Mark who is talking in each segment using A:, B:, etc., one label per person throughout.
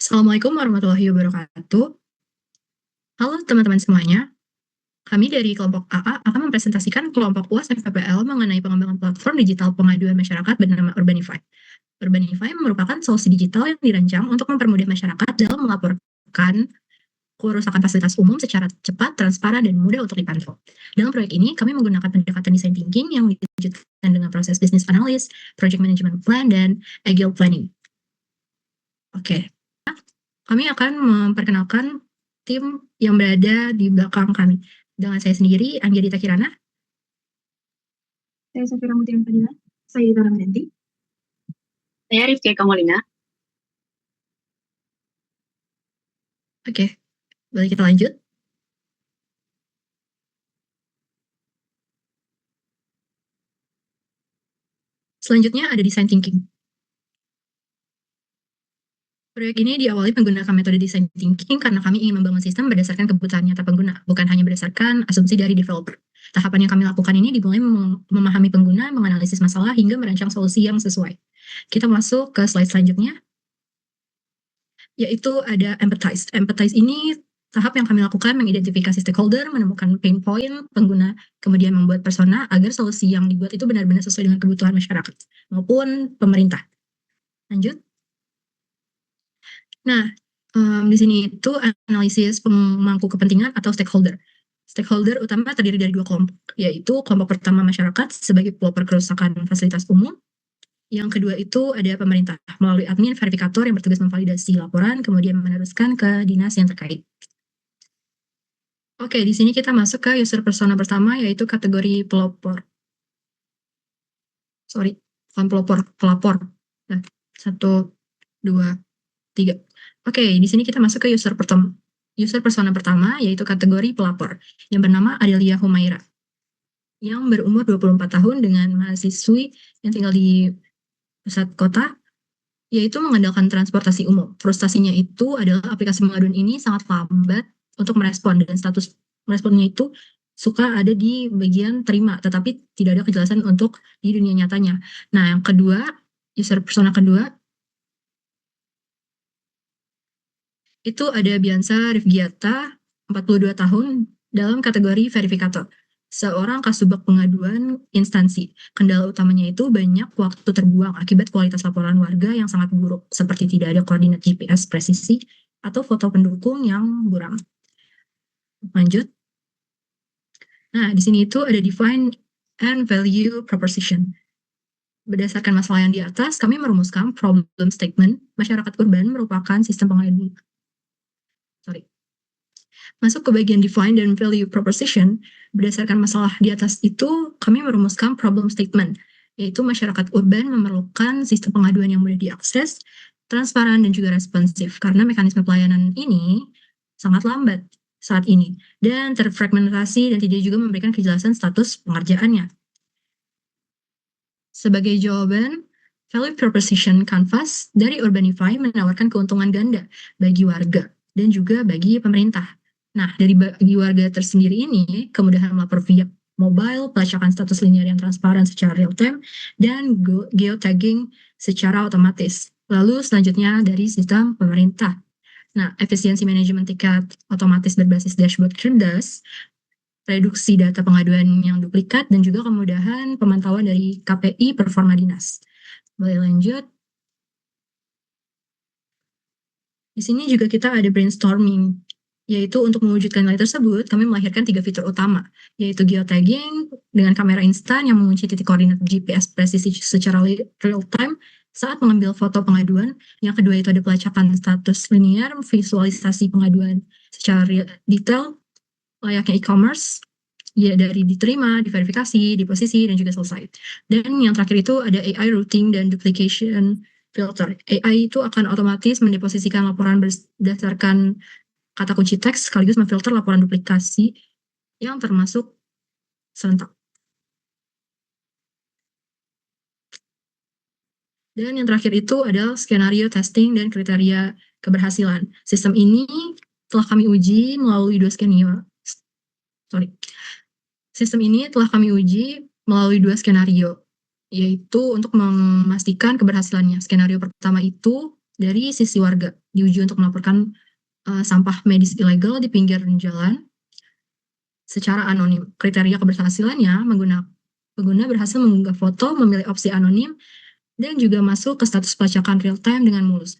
A: Assalamualaikum warahmatullahi wabarakatuh. Halo teman-teman semuanya, kami dari kelompok AA akan mempresentasikan kelompok UAS FPPL mengenai pengembangan platform digital pengaduan masyarakat bernama Urbanify. Urbanify merupakan solusi digital yang dirancang untuk mempermudah masyarakat dalam melaporkan kerusakan fasilitas umum secara cepat, transparan, dan mudah untuk dipantau. Dalam proyek ini, kami menggunakan pendekatan design thinking yang diwujudkan dengan proses business analysis, project management plan, dan agile planning. Oke. Kami akan memperkenalkan tim yang berada di belakang kami. Dengan saya sendiri, Angelita Kirana.
B: Saya Safira Mutiara Fadila. Saya Dita Ramadhanti.
C: Saya Rifki Kamolina.
A: Oke, boleh kita lanjut. Selanjutnya ada design thinking. Proyek ini diawali menggunakan metode design thinking karena kami ingin membangun sistem berdasarkan kebutuhan nyata pengguna, bukan hanya berdasarkan asumsi dari developer. Tahapan yang kami lakukan ini dimulai memahami pengguna, menganalisis masalah, hingga merancang solusi yang sesuai. Kita masuk ke slide selanjutnya, yaitu ada empathize. Empathize ini tahap yang kami lakukan mengidentifikasi stakeholder, menemukan pain point pengguna, kemudian membuat persona agar solusi yang dibuat itu benar-benar sesuai dengan kebutuhan masyarakat maupun pemerintah. Lanjut. Nah, di sini itu analisis pemangku kepentingan atau stakeholder. Stakeholder utama terdiri dari dua kelompok, yaitu kelompok pertama masyarakat sebagai pelopor kerusakan fasilitas umum. Yang kedua itu ada pemerintah melalui admin verifikator yang bertugas memvalidasi laporan, kemudian meneruskan ke dinas yang terkait. Oke, di sini kita masuk ke user persona pertama, yaitu kategori pelopor. Sorry, bukan pelapor. Nah, 1, 2, 3. Oke, di sini kita masuk ke user persona pertama, yaitu kategori pelapor, yang bernama Adelia Humaira, yang berumur 24 tahun dengan mahasiswi yang tinggal di pusat kota, yaitu mengandalkan transportasi umum. Frustasinya itu adalah aplikasi pengaduan ini sangat lambat untuk merespon, dan status meresponnya itu suka ada di bagian terima, tetapi tidak ada kejelasan untuk di dunia nyatanya. Nah, yang kedua, user persona kedua, itu ada Biansa Rifgiata, 42 tahun, dalam kategori verifikator. Seorang kasubag pengaduan instansi. Kendala utamanya itu banyak waktu terbuang akibat kualitas laporan warga yang sangat buruk, seperti tidak ada koordinat GPS presisi atau foto pendukung yang buram. Lanjut. Nah, di sini itu ada define and value proposition. Berdasarkan masalah yang di atas, kami merumuskan problem statement. Masyarakat urban merupakan sistem pengaduan. Masuk ke bagian define dan value proposition, berdasarkan masalah di atas itu, kami merumuskan problem statement, yaitu masyarakat urban memerlukan sistem pengaduan yang mudah diakses, transparan, dan juga responsif, karena mekanisme pelayanan ini sangat lambat saat ini, dan terfragmentasi dan tidak juga memberikan kejelasan status pengerjaannya. Sebagai jawaban, value proposition canvas dari Urbanify menawarkan keuntungan ganda bagi warga dan juga bagi pemerintah. Nah, dari bagi warga tersendiri ini, kemudahan melapor via mobile, pelacakan status linear yang transparan secara real time, dan geotagging secara otomatis. Lalu selanjutnya dari sistem pemerintah. Nah, efisiensi manajemen tiket otomatis berbasis dashboard cerdas, reduksi data pengaduan yang duplikat, dan juga kemudahan pemantauan dari KPI performa dinas. Boleh lanjut. Di sini juga kita ada brainstorming, yaitu untuk mewujudkan nilai tersebut, kami melahirkan 3 fitur utama, yaitu geotagging dengan kamera instan yang mengunci titik koordinat GPS presisi secara real time saat mengambil foto pengaduan. Yang kedua itu ada pelacakan status linear, visualisasi pengaduan secara detail, layaknya e-commerce, ya dari diterima, diverifikasi, diposisi, dan juga selesai. Dan yang terakhir itu ada AI routing dan duplication filter. AI itu akan otomatis mendeposisikan laporan berdasarkan kata kunci teks sekaligus memfilter laporan duplikasi yang termasuk serentak. Dan yang terakhir itu adalah skenario testing dan kriteria keberhasilan. Sistem ini telah kami uji melalui dua skenario. Sistem ini telah kami uji melalui 2 skenario, yaitu untuk memastikan keberhasilannya. Skenario pertama itu dari sisi warga, diuji untuk melaporkan sampah medis ilegal di pinggir jalan secara anonim. Kriteria keberhasilannya, pengguna berhasil mengunggah foto, memilih opsi anonim, dan juga masuk ke status pelacakan real time dengan mulus.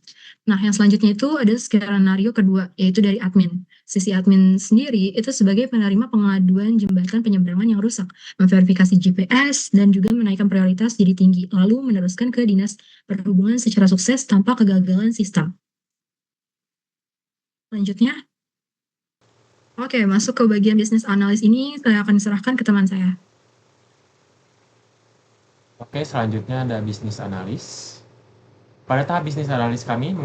A: Nah, yang selanjutnya itu ada skenario kedua, yaitu dari admin. Sisi admin sendiri itu sebagai penerima pengaduan jembatan penyeberangan yang rusak, memverifikasi GPS, dan juga menaikkan prioritas jadi tinggi, lalu meneruskan ke dinas perhubungan secara sukses tanpa kegagalan sistem. Selanjutnya, oke, masuk ke bagian bisnis analis ini, saya akan serahkan ke teman saya.
D: Oke, selanjutnya ada bisnis analis. Pada tahap bisnis analis kami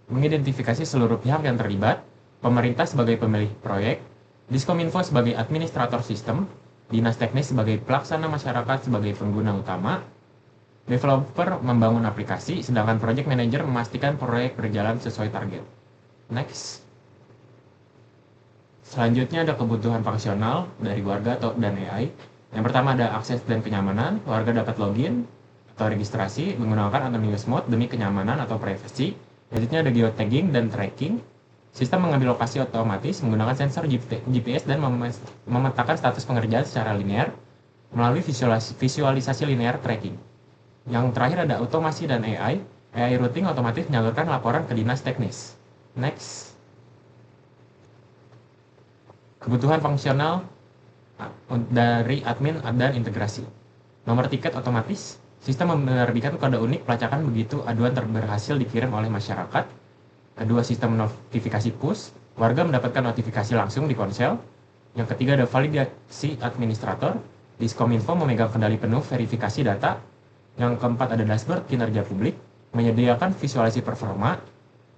D: mengidentifikasi seluruh pihak yang terlibat, pemerintah sebagai pemilik proyek, Diskominfo sebagai administrator sistem, dinas teknis sebagai pelaksana, masyarakat sebagai pengguna utama, developer membangun aplikasi, sedangkan project manager memastikan proyek berjalan sesuai target. Next. Selanjutnya ada kebutuhan fungsional dari warga dan AI. Yang pertama ada akses dan kenyamanan, warga dapat login atau registrasi menggunakan anonymous mode demi kenyamanan atau privacy. Selanjutnya ada geotagging dan tracking. Sistem mengambil lokasi otomatis menggunakan sensor GPS dan memetakan status pengerjaan secara linear melalui visualisasi linear tracking. Yang terakhir ada otomasi dan AI. AI routing otomatis menyalurkan laporan ke dinas teknis. Next. Kebutuhan fungsional dari admin dan integrasi. Nomor tiket otomatis. Sistem menerbitkan kode unik pelacakan begitu aduan berhasil dikirim oleh masyarakat. Kedua, sistem notifikasi push. Warga mendapatkan notifikasi langsung di ponsel. Yang ketiga ada validasi administrator. Diskominfo memegang kendali penuh verifikasi data. Yang keempat ada dashboard kinerja publik. Menyediakan visualisasi performa.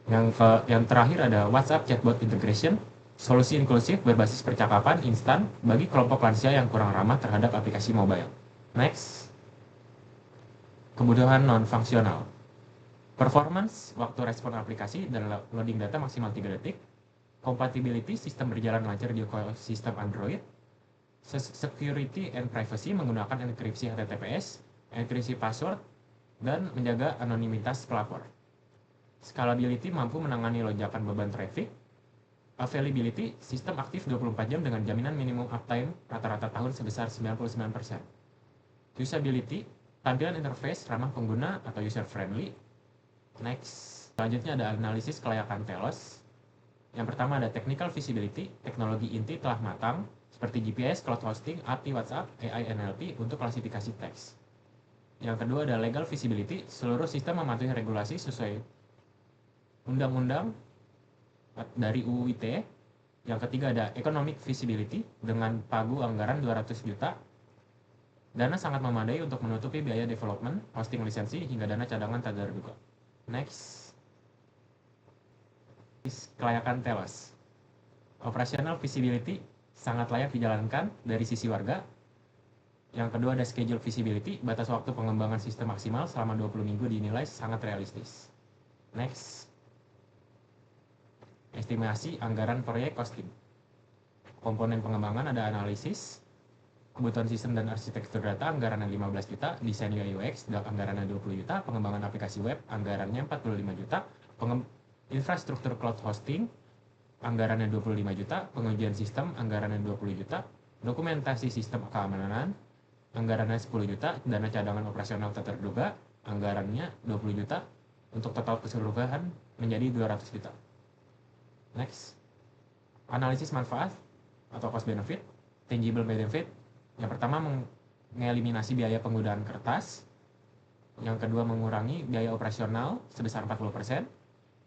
D: Yang terakhir ada WhatsApp chatbot integration. Solusi inklusif berbasis percakapan instan bagi kelompok lansia yang kurang ramah terhadap aplikasi mobile. Next. Kebutuhan non-fungsional. Performance, waktu respon aplikasi dan loading data maksimal 3 detik. Compatibility, sistem berjalan lancar di ekosistem Android. Security and privacy, menggunakan enkripsi HTTPS, enkripsi password, dan menjaga anonimitas pelapor. Scalability, mampu menangani lonjakan beban traffic. Availability, sistem aktif 24 jam dengan jaminan minimum uptime rata-rata tahun sebesar 99%. Usability, tampilan interface ramah pengguna atau user friendly. Next. Selanjutnya ada analisis kelayakan Telos. Yang pertama ada technical feasibility, teknologi inti telah matang seperti GPS, cloud hosting, API WhatsApp, AI NLP untuk klasifikasi teks. Yang kedua ada legal feasibility, seluruh sistem mematuhi regulasi sesuai undang-undang dari UU ITE. Yang ketiga ada economic feasibility dengan pagu anggaran 200 juta. Dana sangat memadai untuk menutupi biaya development, hosting lisensi, hingga dana cadangan tak terduga. Next. Kelayakan Telos. Operational feasibility sangat layak dijalankan dari sisi warga. Yang kedua ada schedule feasibility, batas waktu pengembangan sistem maksimal selama 20 minggu dinilai sangat realistis. Next. Estimasi anggaran proyek costing. Komponen pengembangan ada analisis, kebutuhan sistem dan arsitektur data, anggarannya 15 juta, desain UI UX, anggarannya 20 juta, pengembangan aplikasi web, anggarannya 45 juta, infrastruktur cloud hosting, anggarannya 25 juta, pengujian sistem, anggarannya 20 juta, dokumentasi sistem keamanan, anggarannya 10 juta, dana cadangan operasional tak terduga, anggarannya 20 juta, untuk total keseluruhan menjadi 200 juta. Next. Analisis manfaat atau cost benefit, tangible benefit. Yang pertama mengeliminasi biaya penggunaan kertas. Yang kedua mengurangi biaya operasional sebesar 40%.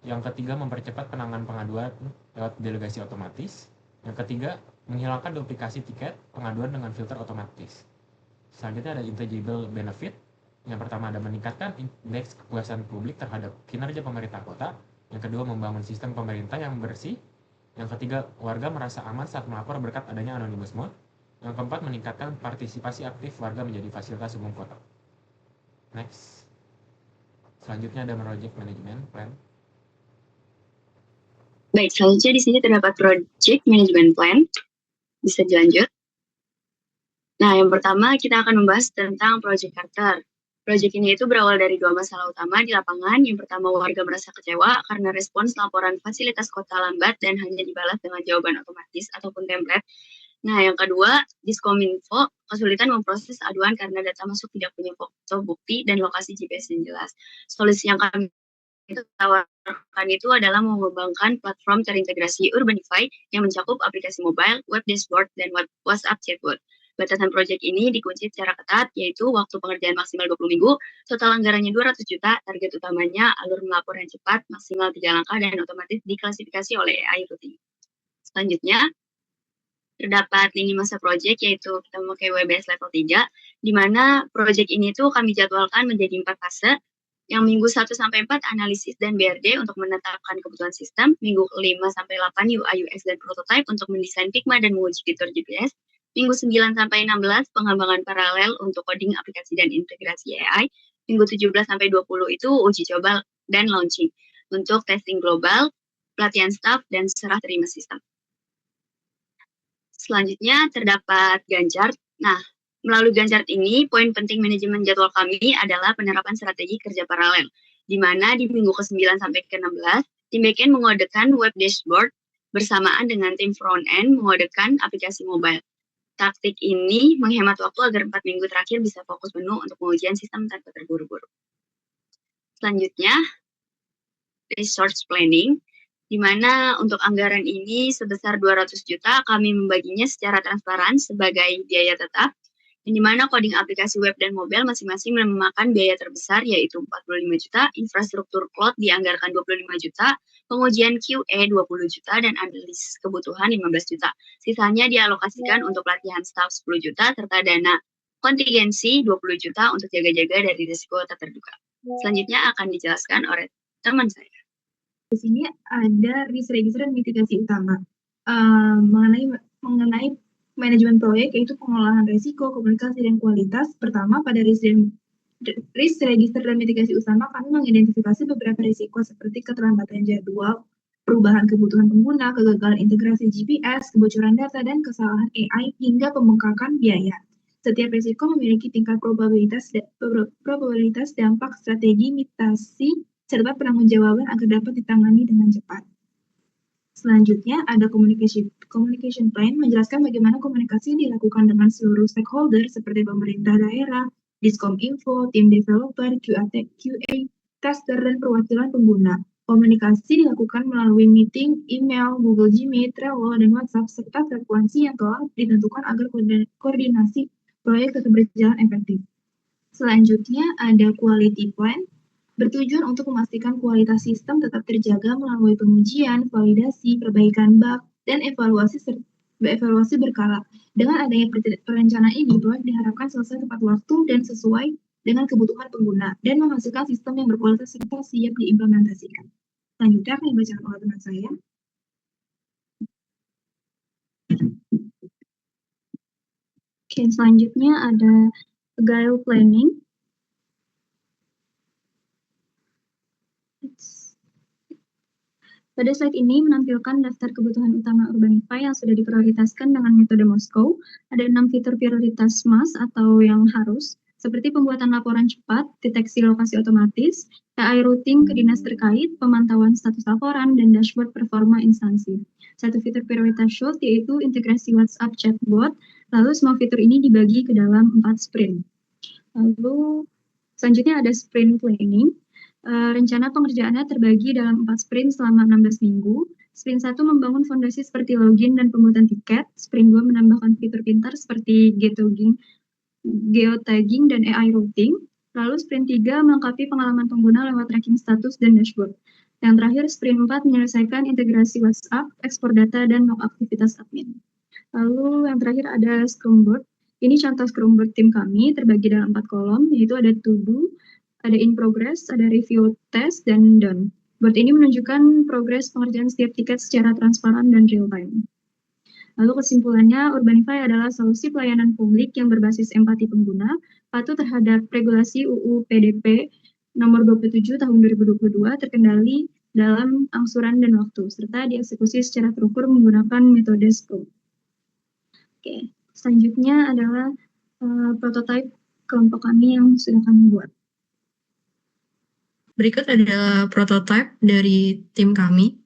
D: Yang ketiga mempercepat penanganan pengaduan lewat delegasi otomatis. Yang ketiga menghilangkan duplikasi tiket pengaduan dengan filter otomatis. Selanjutnya ada intangible benefit. Yang pertama ada meningkatkan indeks kepuasan publik terhadap kinerja pemerintah kota. Yang kedua membangun sistem pemerintah yang bersih. Yang ketiga warga merasa aman saat melapor berkat adanya anonymous mode. Yang keempat meningkatkan partisipasi aktif warga menjadi fasilitas umum kota. Next. Selanjutnya ada project management plan.
C: Baik, selanjutnya di sini terdapat project management plan. Bisa dilanjut. Nah, yang pertama kita akan membahas tentang project charter. Proyek ini itu berawal dari dua masalah utama di lapangan. Yang pertama, warga merasa kecewa karena respons laporan fasilitas kota lambat dan hanya dibalas dengan jawaban otomatis ataupun template. Nah, yang kedua, Diskominfo kesulitan memproses aduan karena data masuk tidak punya foto bukti dan lokasi GPS yang jelas. Solusi yang kami tawarkan itu adalah mengembangkan platform terintegrasi Urbanify yang mencakup aplikasi mobile, web dashboard, dan WhatsApp chatbot. Batasan proyek ini dikunci secara ketat, yaitu waktu pengerjaan maksimal 20 minggu, total anggarannya 200 juta, target utamanya alur melapor yang cepat, maksimal 3 langkah, dan otomatis diklasifikasi oleh AI routing. Selanjutnya, terdapat lini masa proyek, yaitu kita memakai WBS level 3, di mana proyek ini tuh kami jadwalkan menjadi 4 fase, yang minggu 1-4 analisis dan BRD untuk menetapkan kebutuhan sistem, minggu 5-8 UI UX dan prototype untuk mendesain Figma dan menguji fitur GPS, minggu 9-16 pengembangan paralel untuk coding aplikasi dan integrasi AI, minggu 17-20 itu uji coba dan launching untuk testing global, pelatihan staff, dan serah terima sistem. Selanjutnya terdapat Gantt chart. Nah, melalui Gantt chart ini, poin penting manajemen jadwal kami adalah penerapan strategi kerja paralel, di mana di minggu ke-9 sampai ke-16, tim backend mengodekan web dashboard bersamaan dengan tim front-end mengodekan aplikasi mobile. Taktik ini menghemat waktu agar 4 minggu terakhir bisa fokus penuh untuk pengujian sistem tanpa terburu-buru. Selanjutnya, resource planning, di mana untuk anggaran ini sebesar 200 juta kami membaginya secara transparan sebagai biaya tetap, di mana coding aplikasi web dan mobile masing-masing memakan biaya terbesar yaitu 45 juta, infrastruktur cloud dianggarkan 25 juta, pengujian QA 20 juta, dan analisis kebutuhan 15 juta. Sisanya dialokasikan untuk latihan staff 10 juta, serta dana kontingensi 20 juta untuk jaga-jaga dari risiko tak terduga. Selanjutnya akan dijelaskan oleh teman saya.
B: Di sini ada risk register dan mitigasi utama. Mengenai manajemen proyek, yaitu pengolahan risiko, komunikasi, dan kualitas. Pertama, pada risk register dan mitigasi utama, kami mengidentifikasi beberapa risiko seperti keterlambatan jadwal, perubahan kebutuhan pengguna, kegagalan integrasi GPS, kebocoran data, dan kesalahan AI, hingga pembengkakan biaya. Setiap risiko memiliki tingkat probabilitas dampak, strategi, mitigasi, serta penanggung-jawaban agar dapat ditangani dengan cepat. Selanjutnya, ada communication plan, menjelaskan bagaimana komunikasi dilakukan dengan seluruh stakeholder seperti pemerintah daerah, Diskominfo, tim developer, QA, tester, dan perwakilan pengguna. Komunikasi dilakukan melalui meeting, email, Google Meet, Trello, dan WhatsApp, serta frekuensi yang telah ditentukan agar koordinasi proyek tetap berjalan efektif. Selanjutnya, ada quality plan, bertujuan untuk memastikan kualitas sistem tetap terjaga melalui pengujian, validasi, perbaikan bug, dan evaluasi berkala. Dengan adanya perencanaan ini, proyek diharapkan selesai tepat waktu dan sesuai dengan kebutuhan pengguna, dan menghasilkan sistem yang berkualitas serta siap diimplementasikan. Selanjutnya akan dibacakan oleh teman saya. Oke, selanjutnya ada agile planning. Pada slide ini menampilkan daftar kebutuhan utama Urbanify yang sudah diprioritaskan dengan metode Moskow. Ada 6 fitur prioritas must atau yang harus, seperti pembuatan laporan cepat, deteksi lokasi otomatis, AI routing ke dinas terkait, pemantauan status laporan, dan dashboard performa instansi. Satu fitur prioritas short yaitu integrasi WhatsApp chatbot, lalu semua fitur ini dibagi ke dalam 4 sprint. Lalu selanjutnya ada sprint planning. Rencana pengerjaannya terbagi dalam 4 sprint selama 16 minggu. Sprint 1 membangun fondasi seperti login dan pembuatan tiket. Sprint 2 menambahkan fitur pintar seperti geotagging dan AI routing. Lalu sprint 3 melengkapi pengalaman pengguna lewat tracking status dan dashboard. Yang terakhir, sprint 4 menyelesaikan integrasi WhatsApp, ekspor data, dan log aktivitas admin. Lalu yang terakhir ada Scrum Board. Ini contoh Scrum Board tim kami terbagi dalam 4 kolom, yaitu ada to do, ada in progress, ada review, test, dan done. Board ini menunjukkan progres pengerjaan setiap tiket secara transparan dan real time. Lalu kesimpulannya, Urbanify adalah solusi pelayanan publik yang berbasis empati pengguna, patuh terhadap regulasi UU PDP nomor 27 tahun 2022, terkendali dalam angsuran dan waktu, serta dieksekusi secara terukur menggunakan metode Scrum. Oke, selanjutnya adalah prototipe kelompok kami yang sudah kami buat.
A: Berikut adalah prototipe dari tim kami.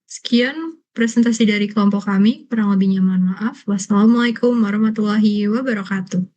A: Sekian presentasi dari kelompok kami. Kurang lebihnya mohon maaf. Wassalamualaikum warahmatullahi wabarakatuh.